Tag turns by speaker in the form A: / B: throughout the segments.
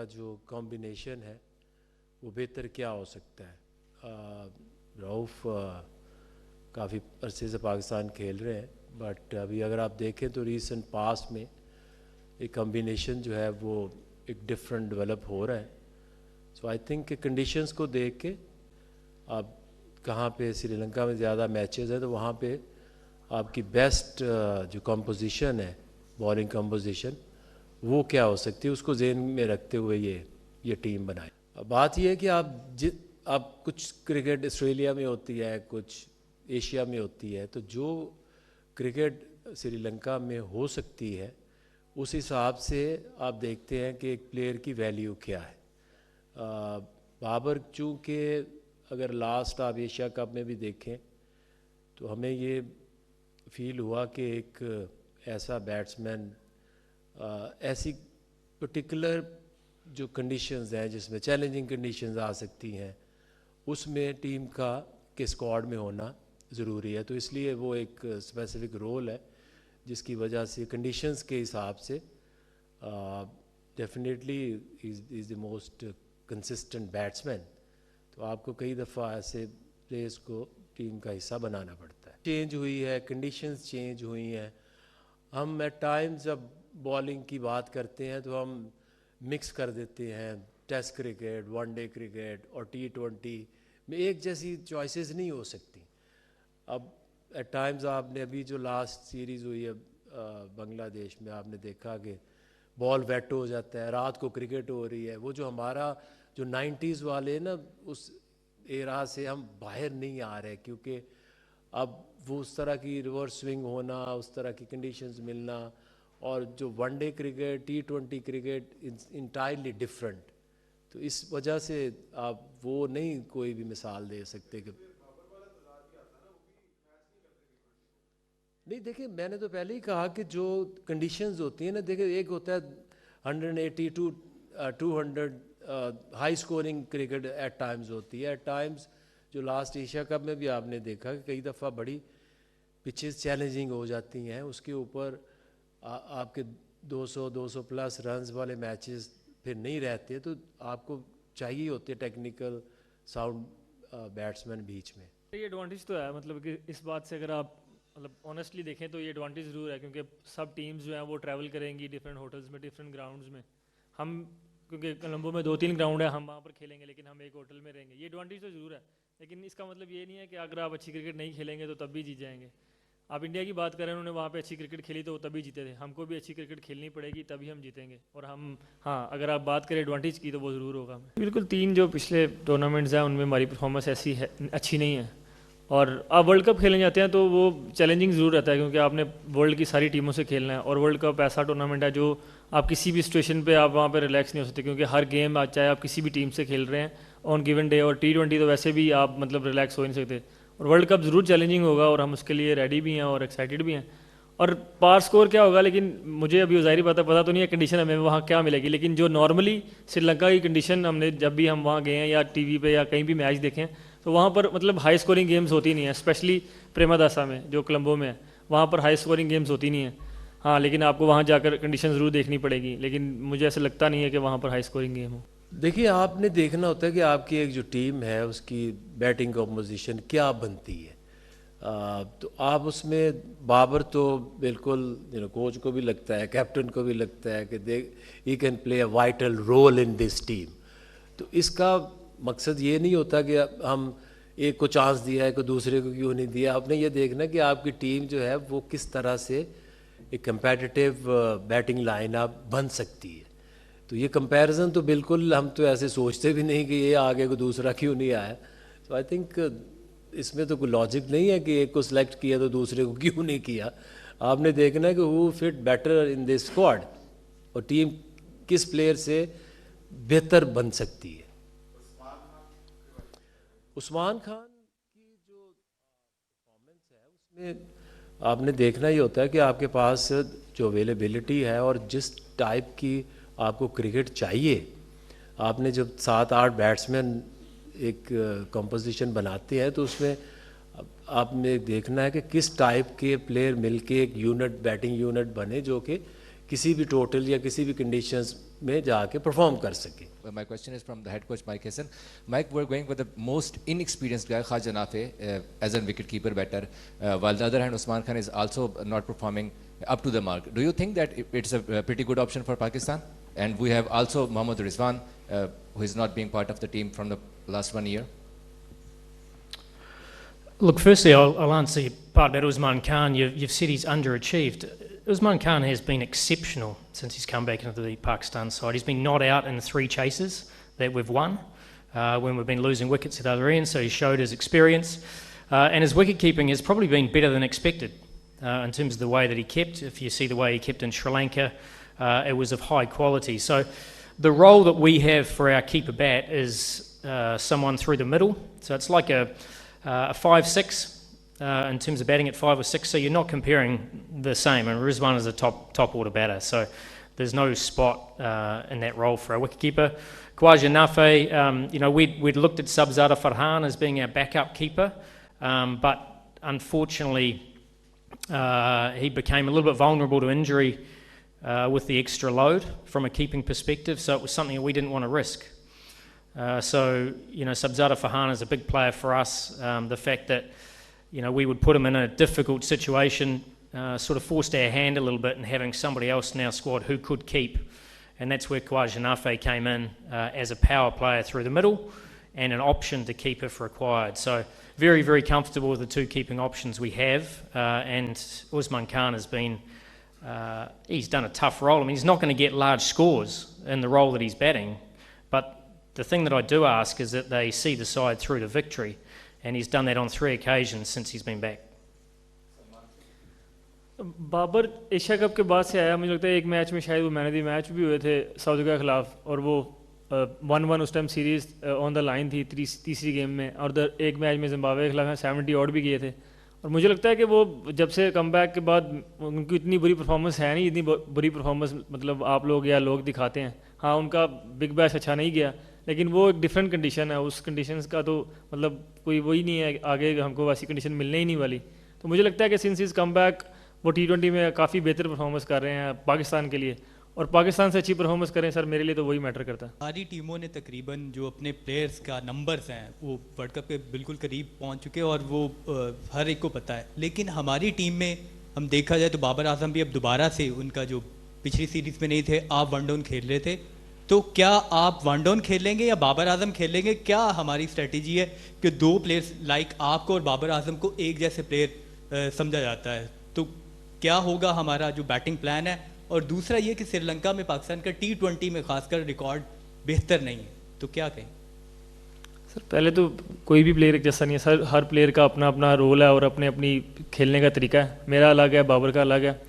A: जो कॉम्बिनेशन है वो बेहतर क्या हो सकता है। रऊफ़ काफ़ी अरसे से पाकिस्तान खेल रहे हैं, बट अभी अगर आप देखें तो रीसेंट पास में एक कॉम्बिनेशन जो है वो एक डिफरेंट डेवलप हो रहा है। सो आई थिंक कंडीशंस को देख के आप कहाँ पे श्रीलंका में ज़्यादा मैचेस हैं तो वहाँ पे आपकी बेस्ट जो कंपोजिशन है, बॉलिंग कंपोजिशन, वो क्या हो सकती है, उसको जेहन में रखते हुए ये टीम बनाए। बात यह है कि आप कुछ क्रिकेट ऑस्ट्रेलिया में होती है, कुछ एशिया में होती है, तो जो क्रिकेट श्रीलंका में हो सकती है उस हिसाब से आप देखते हैं कि एक प्लेयर की वैल्यू क्या है। बाबर चूँकि अगर लास्ट आप एशिया कप में भी देखें तो हमें ये फील हुआ कि एक ऐसा बैट्समैन ऐसी पर्टिकुलर जो कंडीशंस हैं जिसमें चैलेंजिंग कंडीशंस आ सकती हैं उसमें टीम के स्क्वाड में होना ज़रूरी है। तो इसलिए वो एक स्पेसिफिक रोल है जिसकी वजह से कंडीशंस के हिसाब से definitely is the most consistent batsman. तो आपको कई दफ़ा ऐसे प्लेयर्स को टीम का हिस्सा बनाना पड़ता है। चेंज हुई है, कंडीशंस चेंज हुई हैं। हम एट टाइम्स जब बॉलिंग की बात करते हैं तो हम मिक्स कर देते हैं टेस्ट क्रिकेट, वनडे क्रिकेट और T20 में एक जैसी चॉइसेस नहीं हो सकती। अब एट टाइम्स आपने अभी जो लास्ट सीरीज़ हुई है बांग्लादेश में, आपने देखा कि बॉल वेट हो जाता है, रात को क्रिकेट हो रही है। वो जो हमारा जो 90s वाले ना उस एरा से हम बाहर नहीं आ रहे, क्योंकि अब वो उस तरह की रिवर्स स्विंग होना, उस तरह की कंडीशंस मिलना, और जो one day cricket, T20 cricket entirely different. तो इस वजह से आप वो नहीं कोई भी मिसाल दे सकते कि नहीं। देखिए, मैंने तो पहले ही कहा कि जो कंडीशंस होती हैं ना, देखिए एक होता है 180 to 200 high scoring cricket at times होती है। एट टाइम्स जो लास्ट एशिया कप में भी आपने देखा कि कई दफ़ा बड़ी पिचेस चैलेंजिंग हो जाती हैं, उसके ऊपर आपके 200 प्लस रन्स वाले मैचेस फिर नहीं रहते, तो आपको चाहिए होते टेक्निकल साउंड बैट्समैन बीच में।
B: ये एडवांटेज तो है, मतलब कि इस बात से अगर आप मतलब ऑनेस्टली देखें तो ये एडवांटेज ज़रूर है, क्योंकि सब टीम्स जो हैं वो ट्रैवल करेंगी डिफरेंट होटल्स में, डिफरेंट ग्राउंड्स में। हम क्योंकि कोलंबो में 2-3 ग्राउंड है, हम वहाँ पर खेलेंगे, लेकिन हम एक होटल में रहेंगे। ये एडवांटेज तो ज़रूर है, लेकिन इसका मतलब ये नहीं है कि अगर आप अच्छी क्रिकेट नहीं खेलेंगे तो तब भी जीत जाएंगे। आप इंडिया की बात करें, उन्होंने वहाँ पे अच्छी क्रिकेट खेली तो वो तभी जीते थे। हमको भी अच्छी क्रिकेट खेलनी पड़ेगी तभी हम जीतेंगे। और हम, हाँ, अगर आप बात करें एडवांटेज की तो वो ज़रूर होगा। बिल्कुल, 3 जो पिछले टूर्नामेंट्स हैं उनमें हमारी परफॉर्मेंस ऐसी है अच्छी नहीं है, और आप वर्ल्ड कप खेलने जाते हैं तो वो चैलेंजिंग ज़रूर रहता है, क्योंकि आपने वर्ल्ड की सारी टीमों से खेलना है। और वर्ल्ड कप ऐसा टूर्नामेंट है जो आप किसी भी सिचुएशन पे आप वहाँ पे रिलैक्स नहीं हो सकते, क्योंकि हर गेम चाहे आप किसी भी टीम से खेल रहे हैं ऑन गिवन डे। और T20 तो वैसे भी आप मतलब रिलैक्स हो ही नहीं सकते। और वर्ल्ड कप ज़रूर चैलेंजिंग होगा और हम उसके लिए रेडी भी हैं और एक्साइटेड भी हैं। और पार स्कोर क्या होगा, लेकिन मुझे अभी ज़ाहिर पता तो नहीं है कंडीशन हमें वहाँ क्या मिलेगी। लेकिन जो नॉर्मली श्रीलंका की कंडीशन, हमने जब भी हम वहाँ गए हैं या टीवी पे या कहीं भी मैच देखें तो वहाँ पर मतलब हाई स्कोरिंग गेम्स होती नहीं है। स्पेशली प्रेमादासा में जो कोलंबो में है, वहाँ पर हाई स्कोरिंग गेम्स होती नहीं है। हाँ, लेकिन आपको वहाँ जाकर कंडीशन ज़रूर देखनी पड़ेगी, लेकिन मुझे ऐसा लगता नहीं है कि वहाँ पर हाई स्कोरिंग गेम हो।
A: देखिए, आपने देखना होता है कि आपकी एक जो टीम है उसकी बैटिंग कंपोजिशन क्या बनती है। तो आप उसमें बाबर तो बिल्कुल कोच को भी लगता है, कैप्टन को भी लगता है कि he can play a vital role in this team. तो इसका मकसद ये नहीं होता कि हम एक को चांस दिया है को दूसरे को क्यों नहीं दिया। आपने ये देखना कि आपकी टीम जो है वो किस तरह से एक कंपेटिटिव बैटिंग लाइनअप बन सकती है। तो ये कंपैरिजन तो बिल्कुल हम तो ऐसे सोचते भी नहीं कि ये आगे को दूसरा क्यों नहीं आया। तो आई थिंक इसमें तो कोई लॉजिक नहीं है कि एक को सिलेक्ट किया तो दूसरे को क्यों नहीं किया। आपने देखना है कि who fit better in this squad और टीम किस प्लेयर से बेहतर बन सकती है। उस्मान खान की जो परफॉर्मेंस है उसमें आपने देखना ही होता है कि आपके पास जो अवेलेबिलिटी है और जिस टाइप की आपको क्रिकेट चाहिए, आपने जब 7-8 बैट्समैन एक कंपोजिशन बनाते हैं तो उसमें आपने देखना है कि किस टाइप के प्लेयर मिलके एक यूनिट, बैटिंग यूनिट बने जो कि किसी भी टोटल या किसी भी कंडीशंस में जाके परफॉर्म कर सके.
C: My question is from the head coach Mike Hassan. Mike, we're going with the most inexperienced guy, Khaja Nafe, as a wicket-keeper batter, while the other hand, Usman Khan is also not performing up to the mark. Do you think that it's a pretty good option for Pakistan? And we have also Mohammad Rizwan, who is not being part of the team from the last 1 year.
D: Look, firstly, I'll answer your part about Usman Khan. You've said he's underachieved. Usman Khan has been exceptional since he's come back into the Pakistan side. He's been not out in 3 chases that we've won when we've been losing wickets at the other end, so he showed his experience. And his wicket keeping has probably been better than expected in terms of the way that he kept. If you see the way he kept in Sri Lanka, it was of high quality. So the role that we have for our keeper bat is someone through the middle. So it's like a 5-6. In terms of batting at 5 or 6, so you're not comparing the same. And Rizwan is a top order batter, so there's no spot in that role for our wicketkeeper. Khawaja Nafe, we'd looked at Sabzada Farhan as being our backup keeper, but unfortunately he became a little bit vulnerable to injury with the extra load from a keeping perspective, so it was something that we didn't want to risk. Sabzada Farhan is a big player for us. The fact that we would put him in a difficult situation, sort of forced our hand a little bit, and having somebody else in our squad who could keep. And that's where Khawaja Nafe came in as a power player through the middle and an option to keep if required. So very, very comfortable with the 2 keeping options we have. And Usman Khan has been, he's done a tough role. I mean, he's not going to get large scores in the role that he's batting. But the thing that I do ask is that they see the side through to victory. And he's done that on 3 occasions since he's been back.
B: Babar Asia Cup के बाद से आया. मुझे लगता है एक match में शायद वो मैन ऑफ द मैच भी हुए थे सऊदी अरब के खिलाफ, और वो 1-1 उस time series on the line थी तीसरी गेम में, और एक मैच में जिम्बाब्वे के खिलाफ 70 आउट भी किए थे. और मुझे लगता है कि वो जब से कम बैक के बाद उनकी इतनी बुरी परफॉर्मेंस है नहीं, इतनी बुरी परफॉर्मेंस मतलब आप लोग या लोग दिखाते हैं. हाँ, उनका बिग बैश अच्छा नहीं गया, लेकिन वो एक डिफरेंट कंडीशन है. उस कंडीशंस का तो मतलब कोई वही नहीं है, आगे हमको वैसी कंडीशन मिलने ही नहीं वाली. तो मुझे लगता है कि सिंस इज कम बैक वो T20 में काफ़ी बेहतर परफॉर्मेंस कर रहे हैं पाकिस्तान के लिए, और पाकिस्तान से अच्छी परफॉर्मेंस करें सर, मेरे लिए तो वही मैटर करता है.
E: सारी टीमों ने तकरीबन जो अपने प्लेयर्स का नंबर्स हैं वो वर्ल्ड कप के बिल्कुल करीब पहुंच चुके हैं, और वो हर एक को पता है. लेकिन हमारी टीम में हम देखा जाए तो बाबर आजम भी अब दोबारा से, उनका जो पिछली सीरीज़ में नहीं थे, आप वन डाउन खेल रहे थे, तो क्या आप वन डाउन खेलेंगे या बाबर आजम खेलेंगे? क्या हमारी स्ट्रेटजी है कि 2 प्लेयर्स लाइक आपको और बाबर आजम को एक जैसे प्लेयर समझा जाता है, तो क्या होगा हमारा जो बैटिंग प्लान है? और दूसरा ये कि श्रीलंका में पाकिस्तान का T20 में खासकर रिकॉर्ड बेहतर नहीं है, तो क्या कहें?
B: सर पहले तो कोई भी प्लेयर एक जैसा नहीं है सर, हर प्लेयर का अपना अपना रोल है और अपने अपनी खेलने का तरीका है. मेरा अलग है, बाबर का अलग है,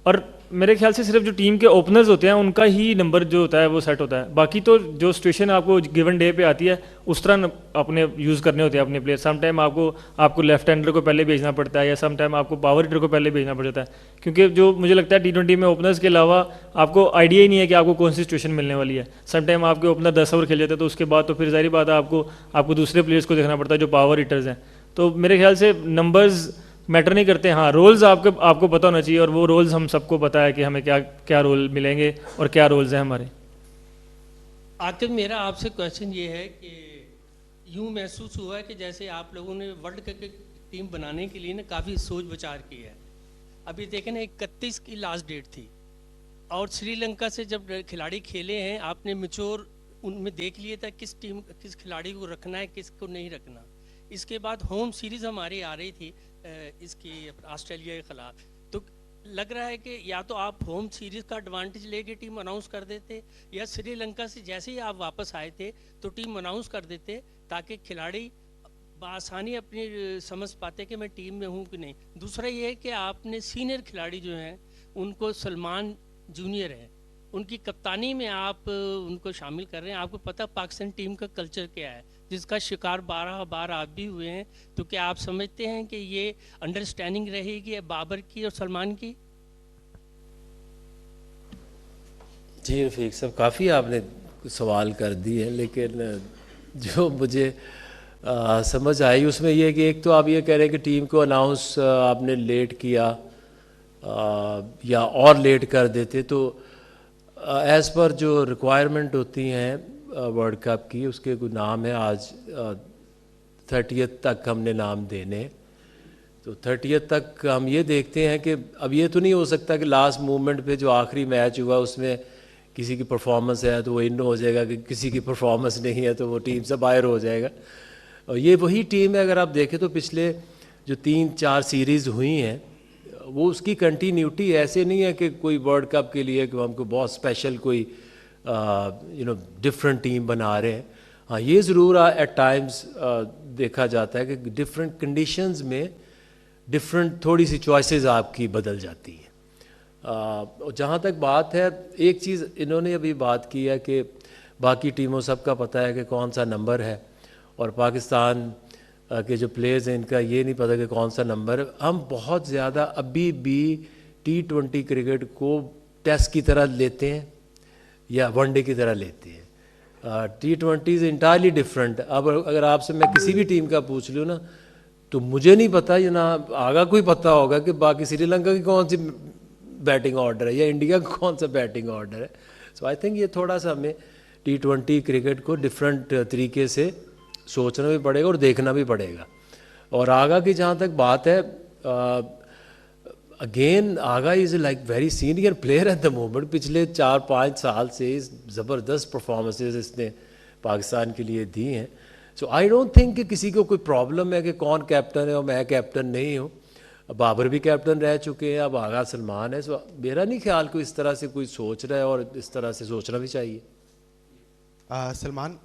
B: और मेरे ख्याल से सिर्फ जो टीम के ओपनर्स होते हैं उनका ही नंबर जो होता है वो सेट होता है. बाकी तो जो सिचुएशन आपको गिवन डे पे आती है उस तरह अपने यूज़ करने होते हैं अपने प्लेयर. सम टाइम आपको लेफ्ट हैंडर को पहले भेजना पड़ता है, या सम टाइम आपको पावर हिटर को पहले भेजना पड़ जाता है, क्योंकि जो मुझे लगता है T20 में ओपनर्स के अलावा आपको आइडिया ही नहीं है कि आपको कौन सी सिचुएशन मिलने वाली है. सम टाइम आपके ओपनर 10 ओवर खेल जाते हैं, तो उसके बाद तो फिर जाहिर बात है आपको दूसरे प्लेयर्स को देखना पड़ता है जो पावर हिटर्स हैं. तो मेरे ख्याल से नंबर्स मैटर नहीं करते. हाँ, रोल्स आपको पता होना चाहिए, और वो रोल्स हम सबको पता है कि हमें क्या रोल मिलेंगे और क्या रोल्स हैं हमारे.
F: आकिब, मेरा आपसे क्वेश्चन ये है कि यूँ महसूस हुआ है कि जैसे आप लोगों ने वर्ल्ड कप की टीम बनाने के लिए ना काफ़ी सोच विचार की है. अभी देखें ना, 31 की लास्ट डेट थी, और श्रीलंका से जब खिलाड़ी खेले हैं आपने मिचोर उनमें देख लिया था किस खिलाड़ी को रखना है, किसको नहीं रखना. इसके बाद होम सीरीज़ हमारी आ रही थी इसकी ऑस्ट्रेलिया के ख़िलाफ़, तो लग रहा है कि या तो आप होम सीरीज़ का एडवांटेज लेके टीम अनाउंस कर देते, या श्रीलंका से जैसे ही आप वापस आए थे तो टीम अनाउंस कर देते, ताकि खिलाड़ी बआसानी अपनी समझ पाते कि मैं टीम में हूँ कि नहीं. दूसरा ये है कि आपने सीनियर खिलाड़ी जो हैं उनको सलमान जूनियर है, उनकी कप्तानी में आप उनको शामिल कर रहे हैं. आपको पता पाकिस्तान टीम का कल्चर क्या है, जिसका शिकार 12 बार आप भी हुए हैं. तो क्या आप समझते हैं कि ये अंडरस्टैंडिंग रहेगी बाबर की और सलमान की?
A: जी रफ़ीक साहब, काफ़ी आपने सवाल कर दिए हैं, लेकिन जो मुझे समझ आई उसमें ये कि एक तो आप ये कह रहे हैं कि टीम को अनाउंस आपने लेट किया, या और लेट कर देते तो एज़ पर जो रिक्वायरमेंट होती हैं वर्ल्ड कप की, उसके कोई नाम है आज 30th तक हमने नाम देने, तो 30th तक हम ये देखते हैं कि अब ये तो नहीं हो सकता कि लास्ट मोमेंट पे जो आखिरी मैच हुआ उसमें किसी की परफॉर्मेंस है तो वो इन हो जाएगा, कि किसी की परफॉर्मेंस नहीं है तो वो टीम से बाहर हो जाएगा। और ये वही टीम है, अगर आप देखें तो पिछले जो 3-4 सीरीज़ हुई हैं वो उसकी कंटिन्यूटी ऐसे नहीं है कि कोई वर्ल्ड कप के लिए कि हमको बहुत स्पेशल कोई डिफरेंट टीम बना रहे हैं। हाँ, ये ज़रूर एट टाइम्स देखा जाता है कि डिफरेंट कंडीशंस में डिफरेंट थोड़ी सी चॉइसेस आपकी बदल जाती हैं। जहाँ तक बात है, एक चीज़ इन्होंने अभी बात की है कि बाकी टीमों सबका पता है कि कौन सा नंबर है, और पाकिस्तान के जो प्लेयर्स हैं इनका ये नहीं पता कि कौन सा नंबर है। हम बहुत ज़्यादा अभी भी T20 क्रिकेट को टेस्ट की तरह लेते हैं या वनडे की तरह लेते हैं। T20 is entirely different. अब अगर आपसे मैं किसी भी टीम का पूछ लूँ ना, तो मुझे नहीं पता, या ना आगा कोई पता होगा कि बाकी श्रीलंका की कौन सी बैटिंग ऑर्डर है या इंडिया का कौन सा बैटिंग ऑर्डर है। सो आई थिंक ये थोड़ा सा हमें T20 क्रिकेट को डिफरेंट तरीके से सोचना भी पड़ेगा और देखना भी पड़ेगा। और आगा की जहाँ तक बात है, again Agha is like very senior player at the moment. पिछले 4-5 साल से ज़बरदस्त परफॉर्मेंसेस इसने पाकिस्तान के लिए दी हैं। सो आई डोंट थिंक कि किसी को कोई प्रॉब्लम है कि कौन कैप्टन है और मैं कैप्टन नहीं हूँ। बाबर भी कैप्टन रह चुके हैं, अब आगा सलमान है। सो मेरा नहीं ख्याल कोई इस तरह से कोई सोच रहा है, और इस तरह से सोचना भी चाहिए।
G: सलमान,